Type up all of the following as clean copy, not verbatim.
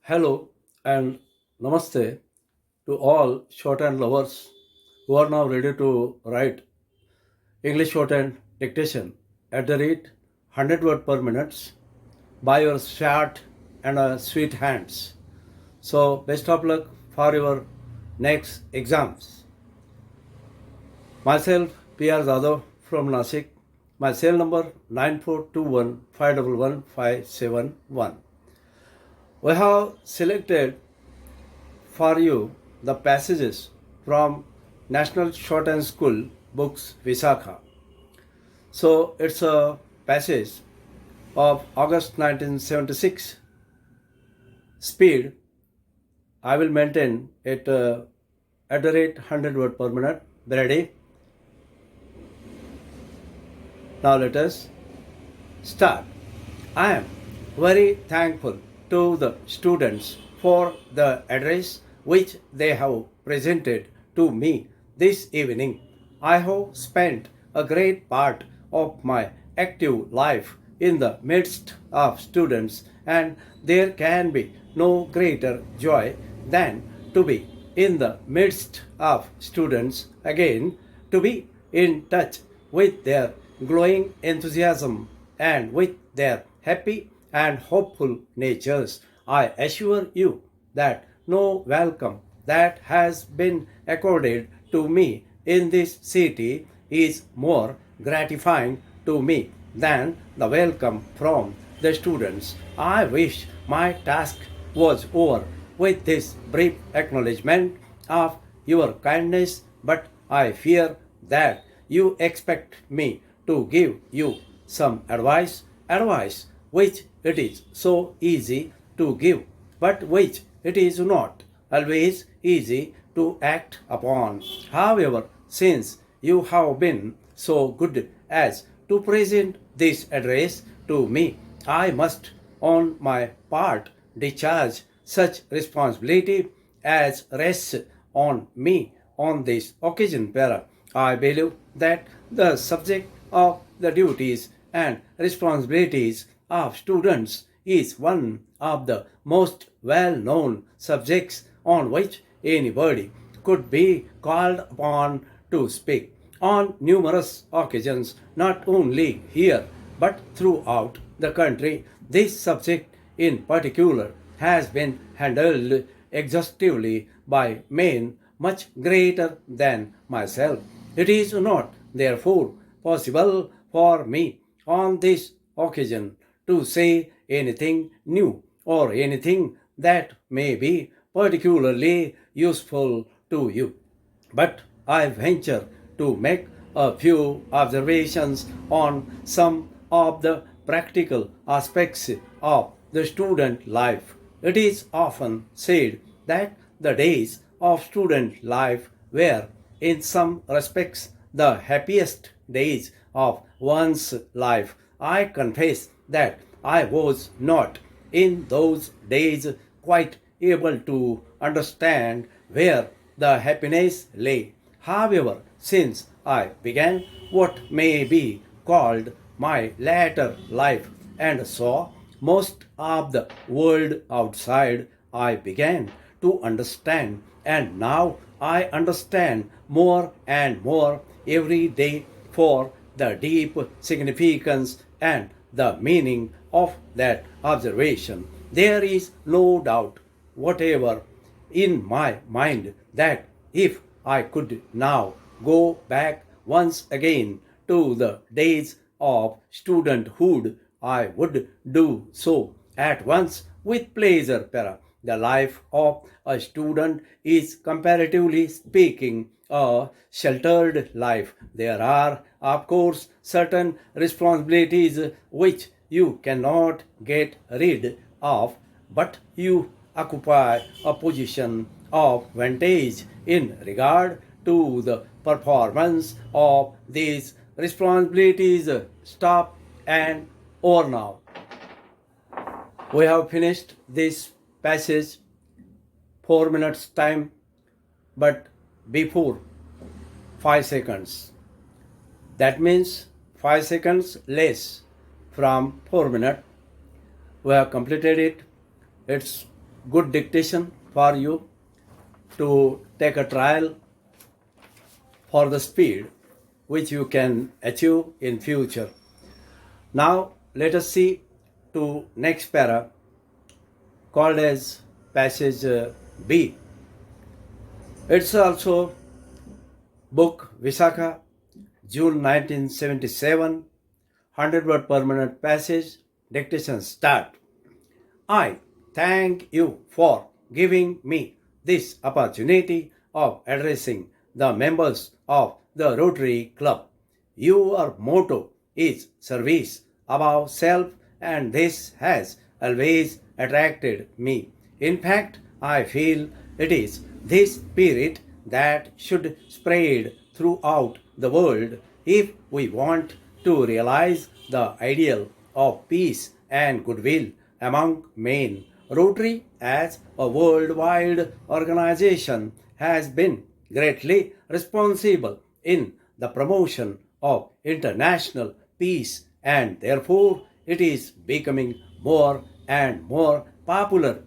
Hello and namaste to all shorthand lovers who are now ready to write English shorthand dictation at the rate 100 word per minute by your short and sweet hands. So best of luck for your next exams. Myself P.R. Zadav from Nasik. My cell number 9421511571. We have selected for you the passages from National Shorthand School books Visakha. So it's a passage of August 1976. Speed I will maintain it at the rate 100 word per minute. Ready? Now let us start. I am very thankful to the students for the address which they have presented to me this evening. I have spent a great part of my active life in the midst of students, and there can be no greater joy than to be in the midst of students again, to be in touch with their glowing enthusiasm and with their happy and hopeful natures. I assure you that no welcome that has been accorded to me in this city is more gratifying to me than the welcome from the students. I wish my task was over with this brief acknowledgement of your kindness, but I fear that you expect me to give you some advice which it is so easy to give, but which it is not always easy to act upon. However, since you have been so good as to present this address to me, I must on my part discharge such responsibility as rests on me on this occasion. Para. I believe that the subject of the duties and responsibilities of students is one of the most well-known subjects on which anybody could be called upon to speak. On numerous occasions, not only here but throughout the country, this subject in particular has been handled exhaustively by men much greater than myself. It is not, therefore, possible for me on this occasion to say anything new or anything that may be particularly useful to you. But I venture to make a few observations on some of the practical aspects of the student life. It is often said that the days of student life were, in some respects, the happiest days of one's life. I confess that I was not in those days quite able to understand where the happiness lay. However, since I began what may be called my later life and saw most of the world outside, I began to understand, and now I understand more and more every day for the deep significance and the meaning of that observation. There is no doubt whatever in my mind that if I could now go back once again to the days of studenthood, I would do so at once with pleasure. Para. The life of a student is, comparatively speaking, a sheltered life. There are, of course, certain responsibilities which you cannot get rid of, but you occupy a position of vantage in regard to the performance of these responsibilities. Stop and over now. We have finished this passage 4 minutes time, but before 5 seconds. That means 5 seconds less from 4 minutes. We have completed it. It's good dictation for you to take a trial for the speed which you can achieve in future. Now let us see to next para called as passage B. It's also book Visakha, June 1977, 100-word per minute passage, dictation start. I thank you for giving me this opportunity of addressing the members of the Rotary Club. Your motto is service above self, and this has always attracted me. In fact, I feel it is this spirit that should spread throughout the world if we want to realize the ideal of peace and goodwill among men. Rotary, as a worldwide organization, has been greatly responsible in the promotion of international peace, and therefore it is becoming more and more popular.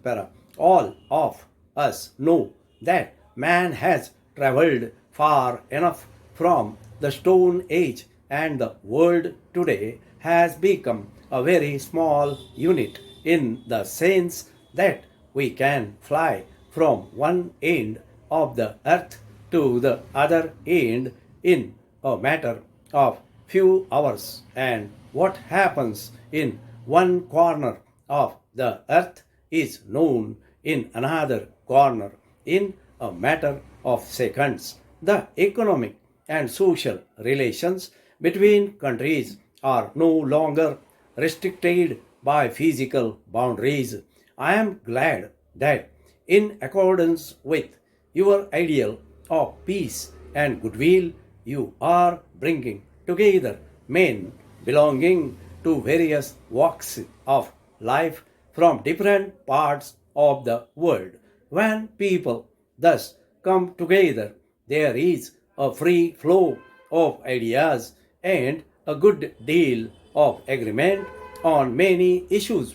All of us know that man has traveled far enough from the Stone Age, and the world today has become a very small unit in the sense that we can fly from one end of the earth to the other end in a matter of few hours, and what happens in one corner of the earth is known in another corner in a matter of seconds. The economic and social relations between countries are no longer restricted by physical boundaries. I am glad that, in accordance with your ideal of peace and goodwill, you are bringing together men belonging to various walks of life from different parts of the world. When people thus come together, there is a free flow of ideas and a good deal of agreement on many issues.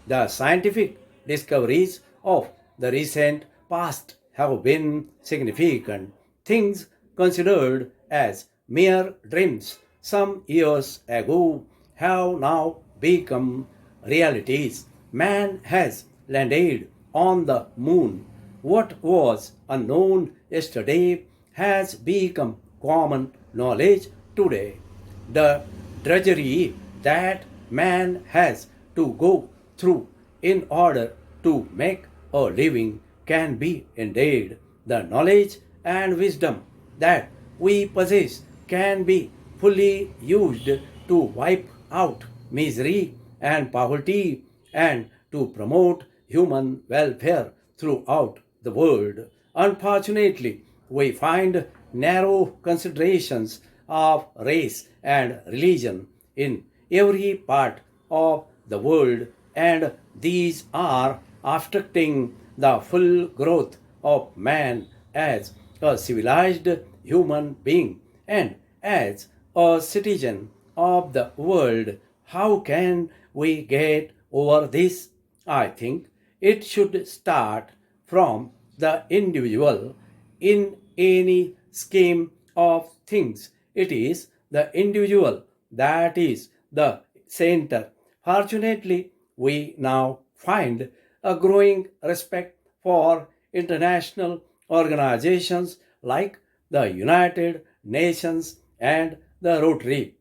The scientific discoveries of the recent past have been significant. Things considered as mere dreams some years ago have now become realities. Man has landed on the moon. What was unknown yesterday has become common knowledge today. The drudgery that man has to go through in order to make a living can be ended. The knowledge and wisdom that we possess can be fully used to wipe out misery and poverty and to promote human welfare throughout the world. Unfortunately, we find narrow considerations of race and religion in every part of the world, and these are obstructing the full growth of man as a civilized human being and as a citizen of the world. How can we get over this? I think it should start from the individual. In any scheme of things, it is the individual that is the center. Fortunately, we now find a growing respect for international organizations like the United Nations and the Rotary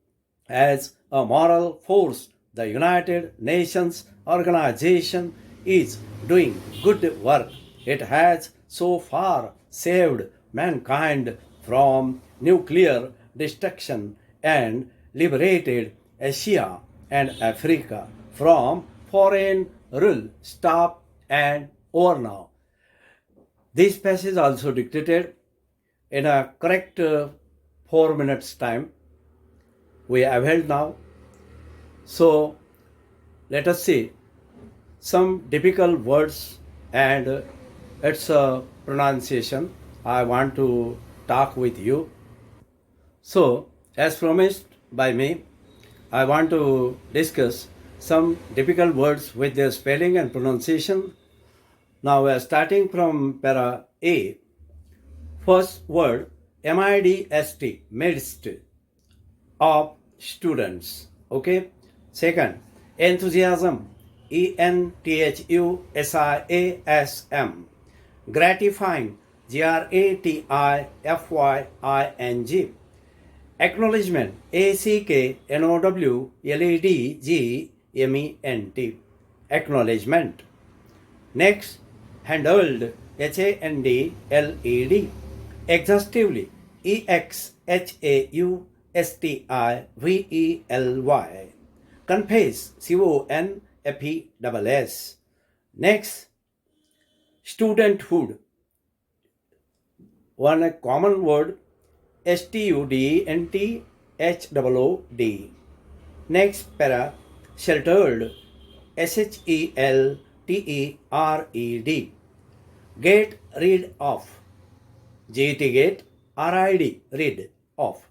as a moral force. The United Nations organization is doing good work. It has so far saved mankind from nuclear destruction and liberated Asia and Africa from foreign rule. Stop and over now. This passage also dictated in a correct 4 minutes time. We have held now. So let us see some difficult words and its pronunciation. I want to talk with you. So, as promised by me, I want to discuss some difficult words with their spelling and pronunciation. Now we are starting from para A. First word MIDST, midst of students. Okay. Second, enthusiasm, ENTHUSIASM, gratifying, GRATIFYING, acknowledgement, ACKNOWLEDGMENT, acknowledgement. Next, handled, HANDLED, exhaustively, EXHAUSTIVELY, confess, CONFESS. Next, studenthood, one common word, STUDENTHOOD. Next para, sheltered, SHELTERED, get rid of, GET RID, rid of,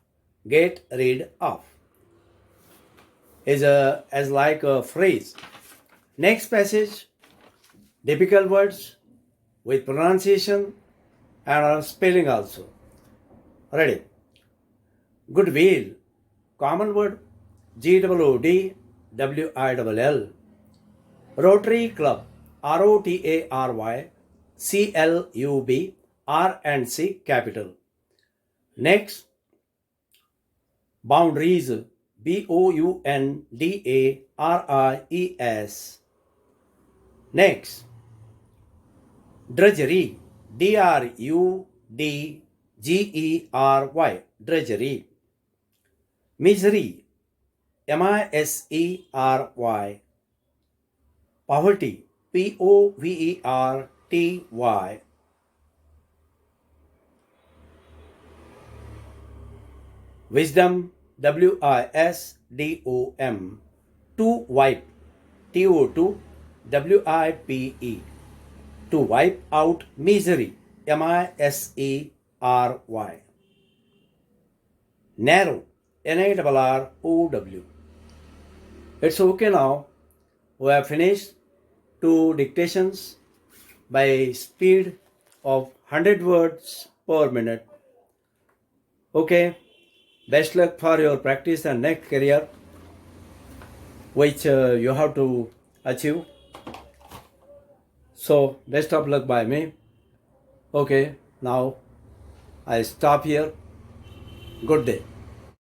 get rid of, is as like a phrase. Next passage, difficult words with pronunciation and spelling also. Ready? Goodwill, common word, GOODWILL. Rotary Club, ROTARY CLUB, R and C capital. Next, boundaries, BOUNDARIES. Next, drudgery, DRUDGERY, drudgery. Misery, MISERY. Poverty, POVERTY. Wisdom, WISDOM. To wipe, TO2WIPE. To wipe out misery, MISERY. Narrow, NARROW. It's okay now. We have finished 2 dictations by speed of 100 words per minute. Okay, best luck for your practice and next career which you have to achieve. So best of luck by me. Okay, now I stop here. Good day.